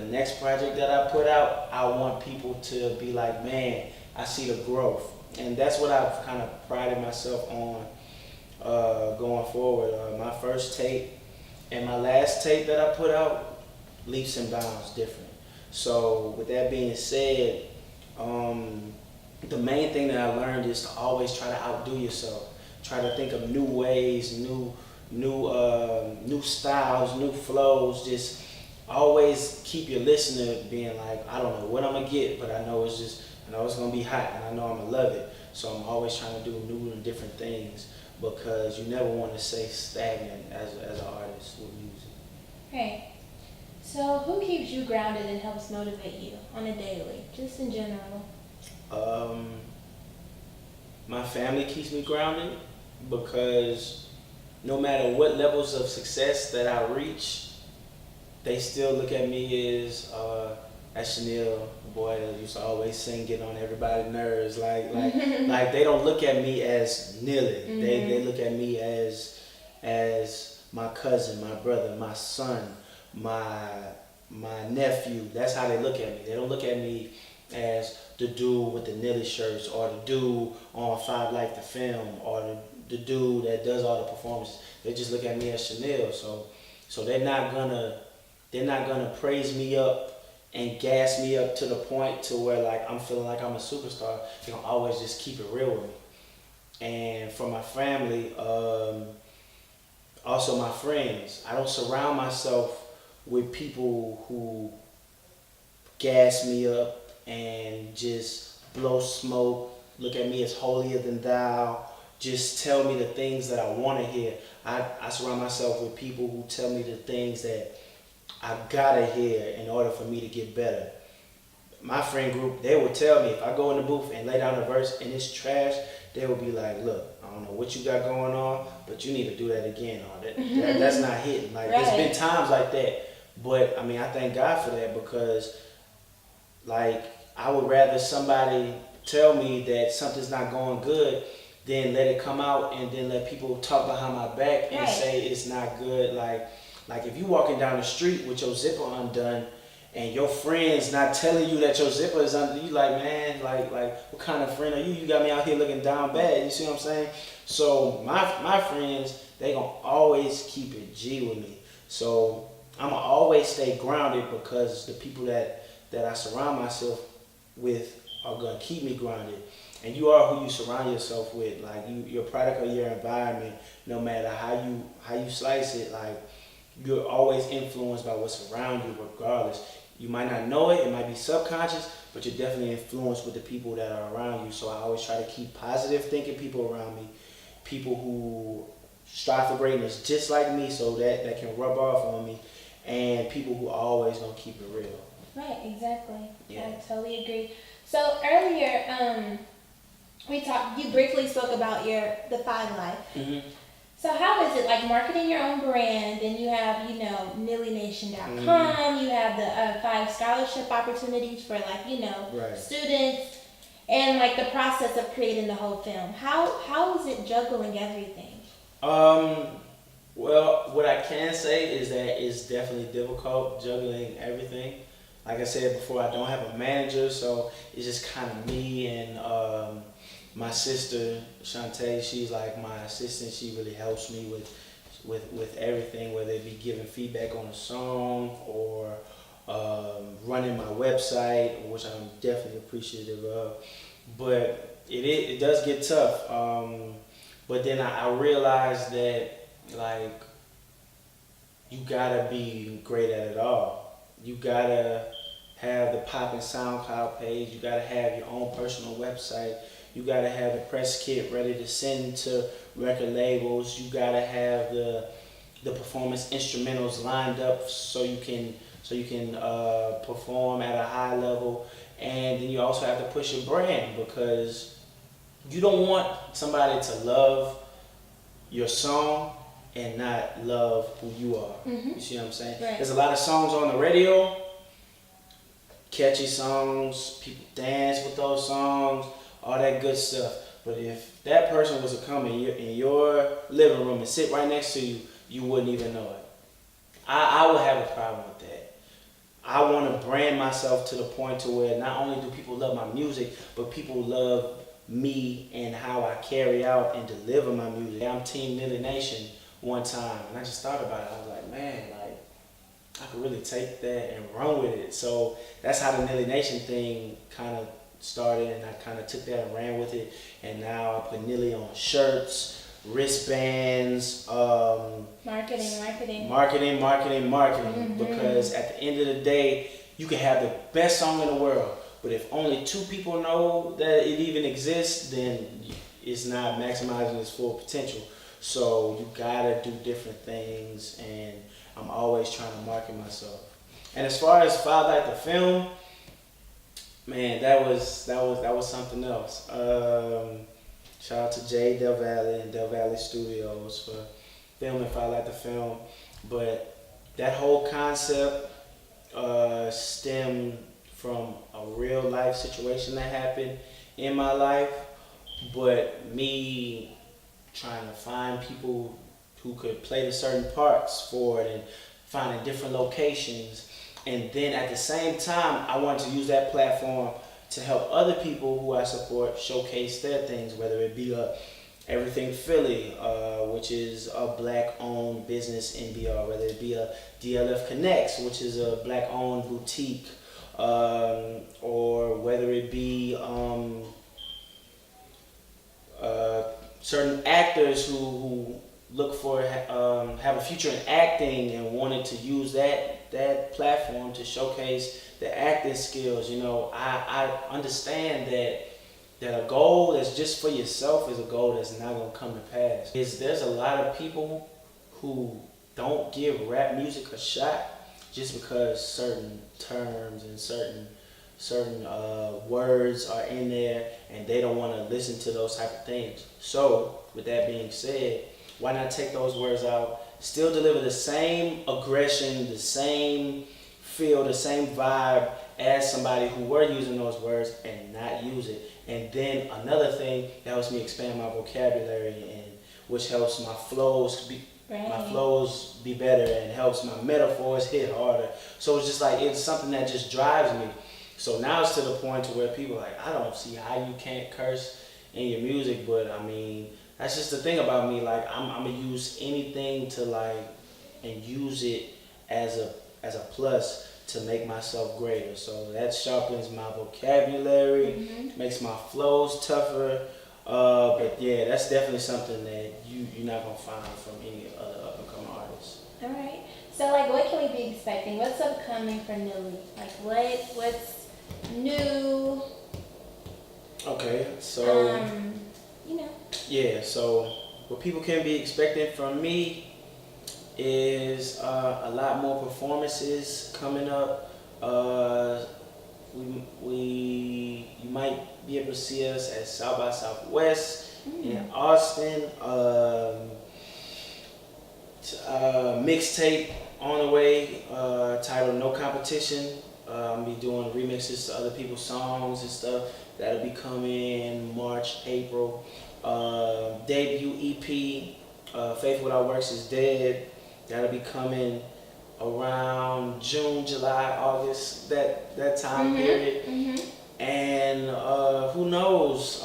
the next project that I put out, I want people to be like, man, I see the growth. And that's what I've kind of prided myself on going forward. My first tape and my last tape that I put out, leaps and bounds different. So with that being said, the main thing that I learned is to always try to outdo yourself. Try to think of new ways, new styles, new flows. Just always keep your listener being like, I don't know what I'm gonna get, but I know it's gonna be hot, and I know I'm gonna love it. So I'm always trying to do new and different things because you never want to stay stagnant as an artist with music. Right. So who keeps you grounded and helps motivate you on a daily, just in general? My family keeps me grounded because no matter what levels of success that I reach, they still look at me as Chanel, the boy that used to always sing, get on everybody's nerves. Like they don't look at me as Nilly. Mm-hmm. They look at me as my cousin, my brother, my son, my nephew. That's how they look at me. They don't look at me as the dude with the Nilly shirts or the dude on Five Like the Film or the dude that does all the performances. They just look at me as Chanel. So they're not gonna praise me up and gas me up to the point to where like I'm feeling like I'm a superstar. They're gonna always just keep it real with me. And for my family, also my friends, I don't surround myself with people who gas me up and just blow smoke, look at me as holier than thou, just tell me the things that I want to hear. I surround myself with people who tell me the things that I gotta hear in order for me to get better. My friend group, they would tell me if I go in the booth and lay down a verse and it's trash, they would be like, look, I don't know what you got going on, but you need to do that again. Or that's not hitting. Like right. There's been times like that, but I mean I thank God for that because like I would rather somebody tell me that something's not going good than let it come out and then let people talk behind my back and right. say it's not good. Like if you walking down the street with your zipper undone and your friend's not telling you that your zipper is undone, you like, man, like what kind of friend are you? You got me out here looking down bad. You see what I'm saying? So my friends, they gonna always keep it G with me. So I'm gonna always stay grounded because the people that I surround myself with are gonna keep me grounded. And you are who you surround yourself with. Like you're a product of your environment. No matter how you slice it, like you're always influenced by what's around you, regardless. You might not know it; it might be subconscious, but you're definitely influenced with the people that are around you. So I always try to keep positive thinking people around me, people who strive for greatness just like me, so that can rub off on me, and people who are always gonna keep it real. Right, exactly. Yeah. I totally agree. So earlier, you briefly spoke about the Five Life. Mm-hmm. So how is it like marketing your own brand? And you have, NillyNation.com. Mm-hmm. You have the 5 scholarship opportunities for right. students, and like the process of creating the whole film. How is it juggling everything? Well, what I can say is that it's definitely difficult juggling everything. Like I said before, I don't have a manager, so it's just kind of me and my sister Shantae. She's like my assistant. She really helps me with everything, whether it be giving feedback on a song or running my website, which I'm definitely appreciative of. But it does get tough. But then I realized that like you gotta be great at it all. You gotta have the poppin' SoundCloud page. You gotta have your own personal website. You gotta have the press kit ready to send to record labels. You gotta have the performance instrumentals lined up so you can perform at a high level. And then you also have to push your brand because you don't want somebody to love your song and not love who you are. Mm-hmm. You see what I'm saying? Right. There's a lot of songs on the radio, catchy songs, people dance with those songs, all that good stuff. But if that person was to come in your living room and sit right next to you, you wouldn't even know it. I would have a problem with that. I want to brand myself to the point to where not only do people love my music, but people love me and how I carry out and deliver my music. I'm Team Nilly Nation one time, and I just thought about it. I was like, man, like I could really take that and run with it. So that's how the Nilly Nation thing kind of started, and I kind of took that and ran with it. And now I put Nilly on shirts, wristbands, marketing. Because at the end of the day, you can have the best song in the world, but if only 2 people know that it even exists, then it's not maximizing its full potential. So you gotta do different things, and I'm always trying to market myself. And as far as Five Light the film, man, that was something else. Shout out to Jay Del Valle and Del Valle Studios for filming Five Light the film. But that whole concept stemmed from a real life situation that happened in my life, but me trying to find people who could play the certain parts for it and finding different locations. And then at the same time, I wanted to use that platform to help other people who I support showcase their things, whether it be Everything Philly, which is a black-owned business in BR, whether it be a DLF Connects, which is a black-owned boutique, or whether it be certain actors who look for have a future in acting and wanted to use that platform to showcase the acting skills. You know, I understand that a goal that's just for yourself is a goal that's not gonna come to pass. There's a lot of people who don't give rap music a shot just because certain terms and certain words are in there, and they don't want to listen to those type of things. So with that being said, why not take those words out, still deliver the same aggression, the same feel, the same vibe as somebody who were using those words, and not use it. And then another thing that helps me expand my vocabulary, and which helps my flows be better, and helps my metaphors hit harder. So it's just like, it's something that just drives me. So now it's to the point to where people are like, I don't see how you can't curse in your music, but I mean, that's just the thing about me. Like, I'm gonna use anything to and use it as a plus to make myself greater. So that sharpens my vocabulary, makes my flows tougher. But yeah, that's definitely something that you're not gonna find from any other up and coming artists. All right. So like, what can we be expecting? What's upcoming for Nilly? Like, what's new? Okay, so you know. Yeah, so what people can be expecting from me is a lot more performances coming up. You might be able to see us at South by Southwest in Austin. Mixtape on the way, titled No Competition. I'm gonna be doing remixes to other people's songs and stuff. That'll be coming March, April. Debut EP, Faith Without Works is Dead. That'll be coming around June, July, August, that time period. And who knows?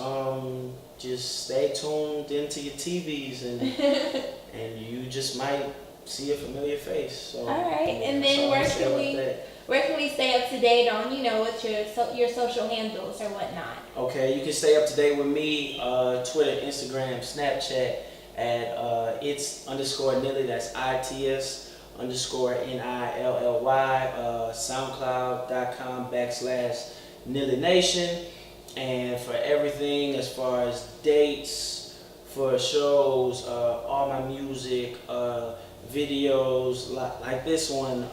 Just stay tuned into your TVs, and you just might see a familiar face. So, all right, and then where can we stay up to date on, with your social handles or whatnot? Okay, you can stay up to date with me, Twitter, Instagram, Snapchat at its_Nilly, that's ITS_NILLY, SoundCloud.com/Nilly Nation. And for everything as far as dates for shows, all my music, videos like this one,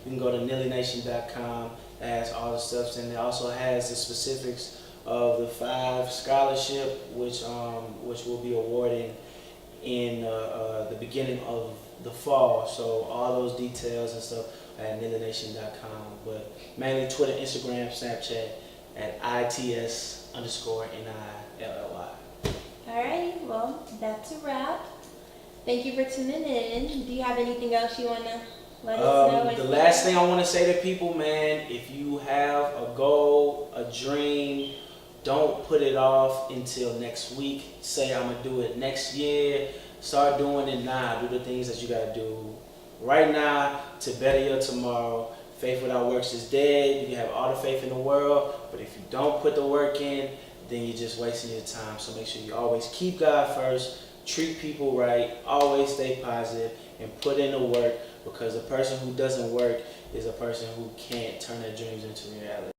you can go to nillynation.com. It has all the stuff, and it also has the specifics of the 5 scholarship, which we'll be awarding in the beginning of the fall. So all those details and stuff at nillynation.com, but mainly Twitter, Instagram, Snapchat at ITS_NILLY. Alright, well, that's a wrap. Thank you for tuning in. Do you have anything else you want to Let us know. The last thing I want to say to people, man, if you have a goal, a dream, don't put it off until next week. Say I'm gonna do it next year. Start doing it now. Do the things that you gotta do right now to better your tomorrow. Faith without works is dead. You can have all the faith in the world, but if you don't put the work in, then you're just wasting your time. So make sure you always keep God first, treat people right, always stay positive, and put in the work, because a person who doesn't work is a person who can't turn their dreams into reality.